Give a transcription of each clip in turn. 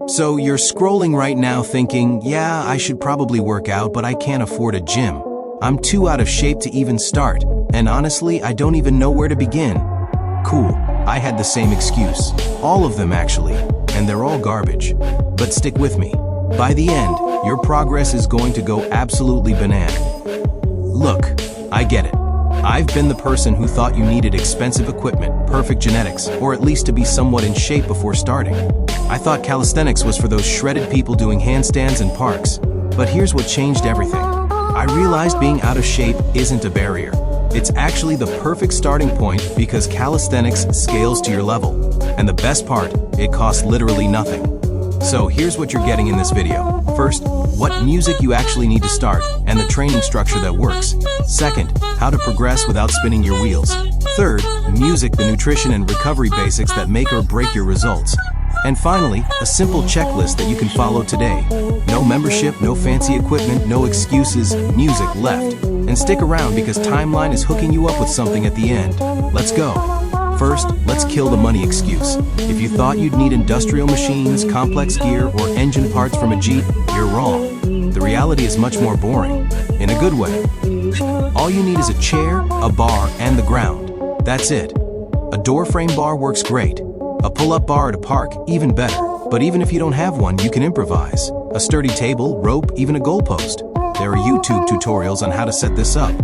So you're scrolling right now thinking, yeah, I should probably work out, but I can't afford a gym. I'm too out of shape to even start, and honestly, I don't even know where to begin. Cool, I had the same excuse. All of them actually, and they're all garbage. But stick with me. By the end, your progress is going to go absolutely banana. Look, I get it. I've been the person who thought you needed expensive equipment, perfect genetics, or at least to be somewhat in shape before starting. I thought calisthenics was for those shredded people doing handstands in parks. But here's what changed everything. I realized being out of shape isn't a barrier. It's actually the perfect starting point because calisthenics scales to your level. And the best part, it costs literally nothing. So here's what you're getting in this video. First, what music you actually need to start and the training structure that works. Second, how to progress without spinning your wheels. Third, music, the nutrition and recovery basics that make or break your results. And finally, a simple checklist that you can follow today. No membership, no fancy equipment, no excuses, music left. And stick around because Timeline is hooking you up with something at the end. Let's go. First, let's kill the money excuse. If you thought you'd need industrial machines, complex gear, or engine parts from a Jeep, you're wrong. The reality is much more boring, in a good way. All you need is a chair, a bar, and the ground. That's it. A door frame bar works great. A pull-up bar at a park, even better. But even if you don't have one, you can improvise. A sturdy table, rope, even a goalpost. There are YouTube tutorials on how to set this up.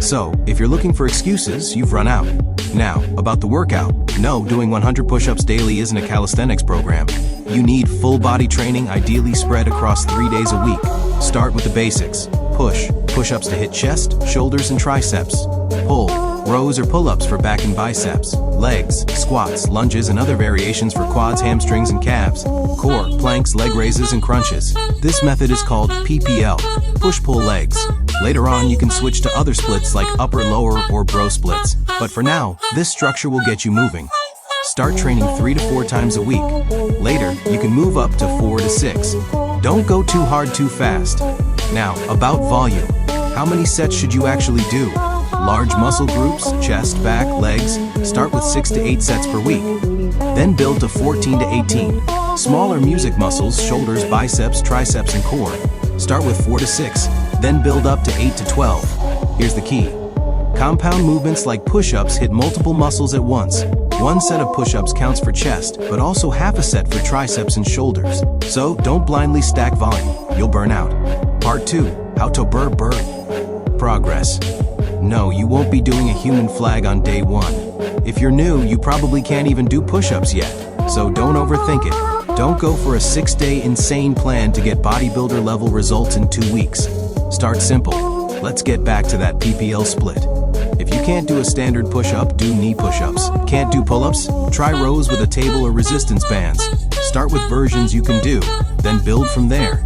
So, if you're looking for excuses, you've run out. Now, about the workout. No, doing 100 push-ups daily isn't a calisthenics program. You need full body training, ideally spread across 3 days a week. Start with the basics. Push-ups to hit chest, shoulders, and triceps. Pull, rows or pull-ups for back and biceps. Legs, squats, lunges, and other variations for quads, hamstrings, and calves. Core, planks, leg raises, and crunches. This method is called PPL, push-pull legs. Later on, you can switch to other splits like upper-lower or bro splits. But for now, this structure will get you moving. Start training 3 to 4 times a week. Later, you can move up to 4 to 6. Don't go too hard too fast. Now, about volume. How many sets should you actually do? Large muscle groups, chest, back, legs, start with 6 to 8 sets per week. Then build to 14 to 18. Smaller music muscles, shoulders, biceps, triceps, and core. Start with 4 to 6, then build up to 8 to 12. Here's the key. Compound movements like push-ups hit multiple muscles at once. One set of push-ups counts for chest, but also half a set for triceps and shoulders. So don't blindly stack volume, you'll burn out. Part 2, how to burn. Progress. No, you won't be doing a human flag on day 1. If you're new, you probably can't even do push-ups yet. So don't overthink it. Don't go for a 6-day insane plan to get bodybuilder level results in 2 weeks. Start simple. Let's get back to that PPL split. If you can't do a standard push-up, do knee push-ups. Can't do pull-ups? Try rows with a table or resistance bands. Start with versions you can do, then build from there.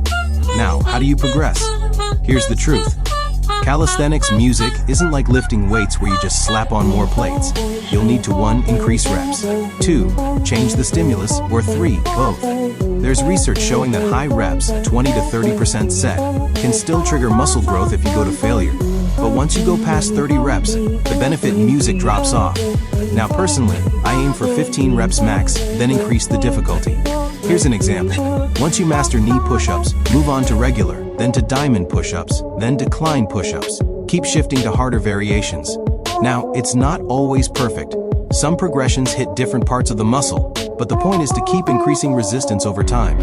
Now, how do you progress? Here's the truth. Calisthenics music isn't like lifting weights where you just slap on more plates. You'll need to 1, increase reps, 2, change the stimulus, or 3, both. There's research showing that high reps, 20 to 30% set, can still trigger muscle growth if you go to failure. But once you go past 30 reps, the benefit in music drops off. Now personally, I aim for 15 reps max, then increase the difficulty. Here's an example. Once you master knee push-ups, move on to regular, then to diamond push-ups, then decline push-ups. Keep shifting to harder variations. Now, it's not always perfect. Some progressions hit different parts of the muscle, but the point is to keep increasing resistance over time.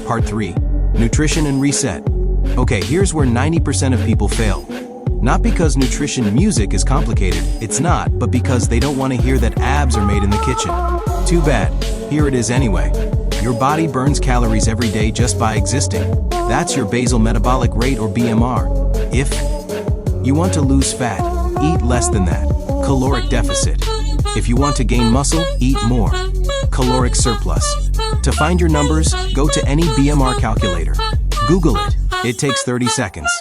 Part 3, nutrition and reset. Okay, here's where 90% of people fail. Not because nutrition music is complicated, it's not, but because they don't want to hear that abs are made in the kitchen. Too bad, here it is anyway. Your body burns calories every day just by existing. That's your basal metabolic rate or BMR. If you want to lose fat, eat less than that. Caloric deficit. If you want to gain muscle, eat more. Caloric surplus. To find your numbers, go to any BMR calculator. Google it. It takes 30 seconds.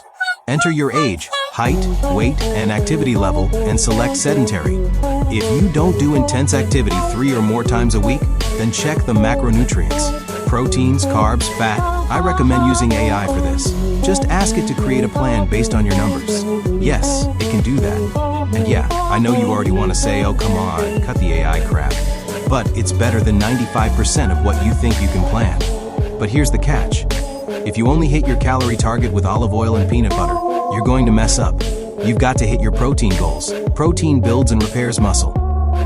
Enter your age, height, weight, and activity level, and select sedentary. If you don't do intense activity 3 or more times a week, then check the macronutrients. Proteins, carbs, fat. I recommend using AI for this. Just ask it to create a plan based on your numbers. Yes, it can do that. And yeah, I know you already want to say, oh come on, cut the AI crap. but it's better than 95% of what you think you can plan. But here's the catch. If you only hit your calorie target with olive oil and peanut butter, you're going to mess up. You've got to hit your protein goals. Protein builds and repairs muscle.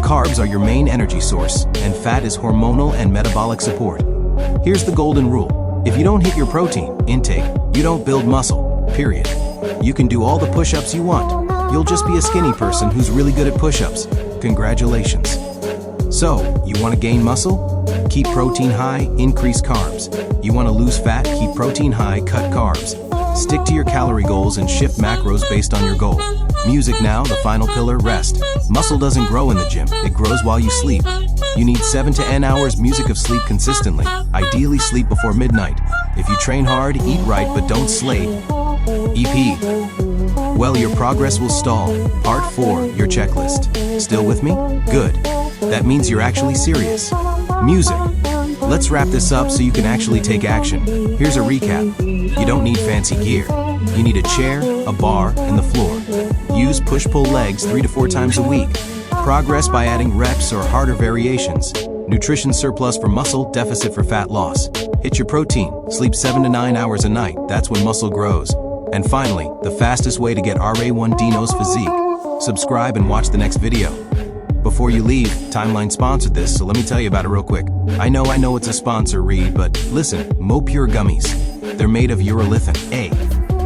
Carbs are your main energy source, and fat is hormonal and metabolic support. Here's the golden rule. If you don't hit your protein intake, you don't build muscle, period. You can do all the push-ups you want. You'll just be a skinny person who's really good at push-ups. Congratulations. So, you want to gain muscle? Keep protein high, increase carbs. You want to lose fat? Keep protein high, cut carbs. Stick to your calorie goals and shift macros based on your goal. Music now, the final pillar, rest. Muscle doesn't grow in the gym, it grows while you sleep. You need 7 to 10 hours music of sleep consistently. Ideally sleep before midnight. If you train hard, eat right, but don't slate. EP. Well, your progress will stall. Part 4, your checklist. Still with me? Good. That means you're actually serious. Music. Let's wrap this up so you can actually take action. Here's a recap. You don't need fancy gear. You need a chair, a bar, and the floor. Use push-pull legs 3 to 4 times a week. Progress by adding reps or harder variations. Nutrition surplus for muscle, deficit for fat loss. Hit your protein. Sleep 7 to 9 hours a night. That's when muscle grows. And finally, the fastest way to get RA1 Dino's physique. Subscribe and watch the next video. Before you leave, Timeline sponsored this, so let me tell you about it real quick. I know it's a sponsor read, but listen, Mopure gummies. They're made of urolithin A.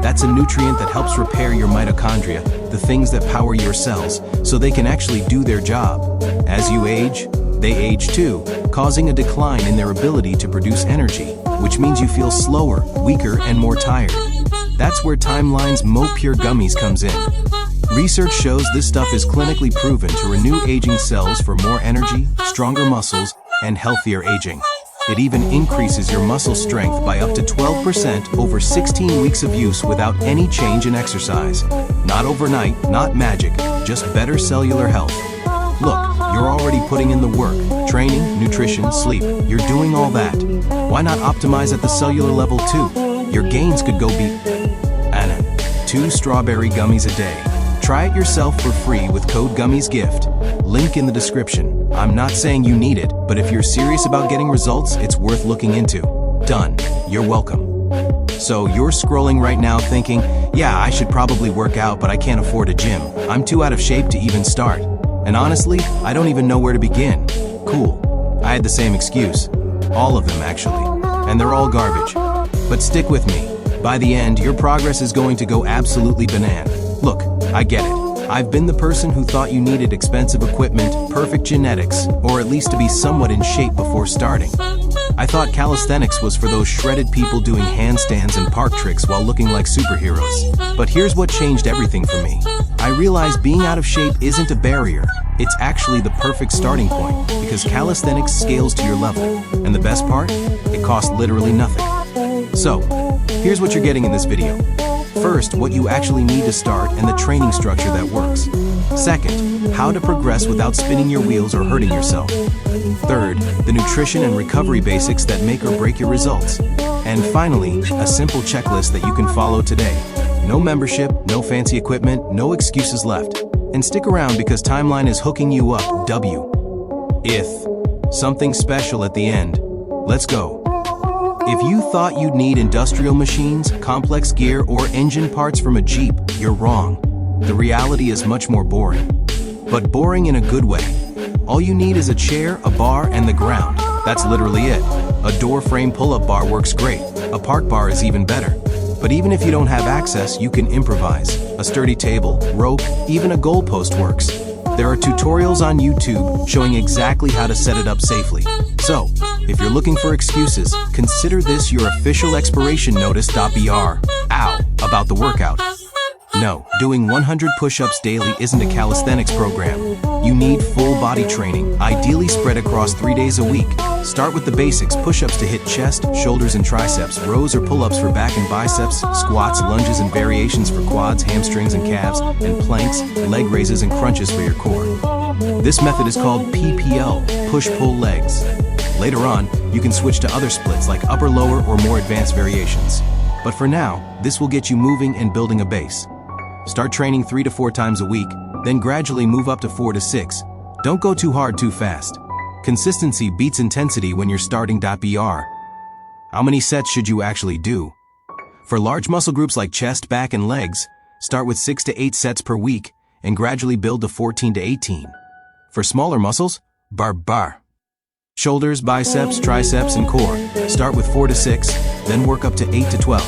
That's a nutrient that helps repair your mitochondria, the things that power your cells, so they can actually do their job. As you age, they age too, causing a decline in their ability to produce energy, which means you feel slower, weaker, and more tired. That's where Timeline's Mopure gummies comes in. Research shows this stuff is clinically proven to renew aging cells for more energy, stronger muscles, and healthier aging. It even increases your muscle strength by up to 12% over 16 weeks of use without any change in exercise. Not overnight, not magic, just better cellular health. Look, you're already putting in the work. Training, nutrition, sleep. You're doing all that. Why not optimize at the cellular level too? Your gains could go be 2 strawberry gummies a day. Try it yourself for free with code GUMMIESGIFT. Link in the description. I'm not saying you need it, but if you're serious about getting results, it's worth looking into. Done. You're welcome. So you're scrolling right now thinking, yeah, I should probably work out, but I can't afford a gym. I'm too out of shape to even start. And honestly, I don't even know where to begin. Cool. I had the same excuse. All of them, actually. And they're all garbage. But stick with me. By the end, your progress is going to go absolutely banana. Look, I get it. I've been the person who thought you needed expensive equipment, perfect genetics, or at least to be somewhat in shape before starting. I thought calisthenics was for those shredded people doing handstands and park tricks while looking like superheroes. But here's what changed everything for me. I realized being out of shape isn't a barrier. It's actually the perfect starting point, because calisthenics scales to your level. And the best part? It costs literally nothing. So, here's what you're getting in this video. First, what you actually need to start and the training structure that works. Second, how to progress without spinning your wheels or hurting yourself. Third, the nutrition and recovery basics that make or break your results. And finally, a simple checklist that you can follow today. No membership, no fancy equipment, no excuses left. And stick around because Timeline is hooking you up, something special at the end. Let's go. If you thought you'd need industrial machines, complex gear, or engine parts from a Jeep, you're wrong. The reality is much more boring. But boring in a good way. All you need is a chair, a bar, and the ground. That's literally it. A door frame pull-up bar works great. A park bar is even better. But even if you don't have access, you can improvise. A sturdy table, rope, even a goalpost works. There are tutorials on YouTube showing exactly how to set it up safely. So, if you're looking for excuses, consider this your official expiration notice.br. Ow, about the workout. No, doing 100 push-ups daily isn't a calisthenics program. You need full body training, ideally spread across 3 days a week. Start with the basics, push-ups to hit chest, shoulders, and triceps, rows or pull-ups for back and biceps, squats, lunges, and variations for quads, hamstrings, and calves, and planks, leg raises, and crunches for your core. This method is called PPL, push-pull legs. Later on, you can switch to other splits like upper-lower or more advanced variations. But for now, this will get you moving and building a base. Start training 3 to 4 times a week, then gradually move up to 4 to 6. Don't go too hard too fast. Consistency beats intensity when you're starting. Br. How many sets should you actually do? For large muscle groups like chest, back, and legs, start with 6 to 8 sets per week and gradually build to 14 to 18. For smaller muscles, bar. Shoulders, biceps, triceps, and core, start with 4 to 6, then work up to 8 to 12.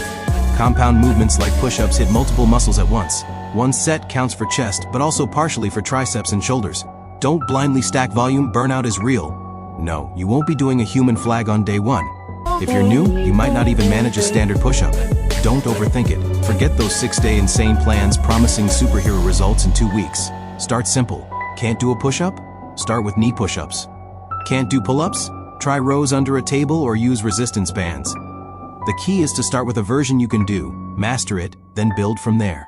Compound movements like push-ups hit multiple muscles at once. One set counts for chest, but also partially for triceps and shoulders. Don't blindly stack volume, burnout is real. No, you won't be doing a human flag on day 1. If you're new, you might not even manage a standard push-up. Don't overthink it. Forget those 6-day insane plans promising superhero results in 2 weeks. Start simple. Can't do a push-up? Start with knee push-ups. Can't do pull-ups? Try rows under a table or use resistance bands. The key is to start with a version you can do, master it, then build from there.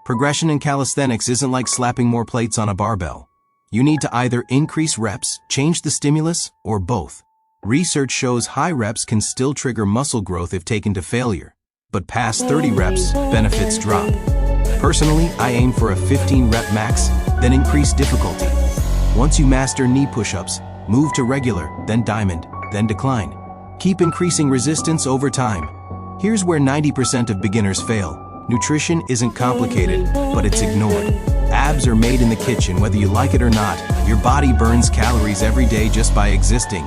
Progression in calisthenics isn't like slapping more plates on a barbell. You need to either increase reps, change the stimulus, or both. Research shows high reps can still trigger muscle growth if taken to failure, but past 30 reps, benefits drop. Personally, I aim for a 15-rep max, then increase difficulty. Once you master knee push-ups, move to regular, then diamond, then decline. Keep increasing resistance over time. Here's where 90% of beginners fail. Nutrition isn't complicated, but it's ignored. Abs are made in the kitchen whether you like it or not. Your body burns calories every day just by existing.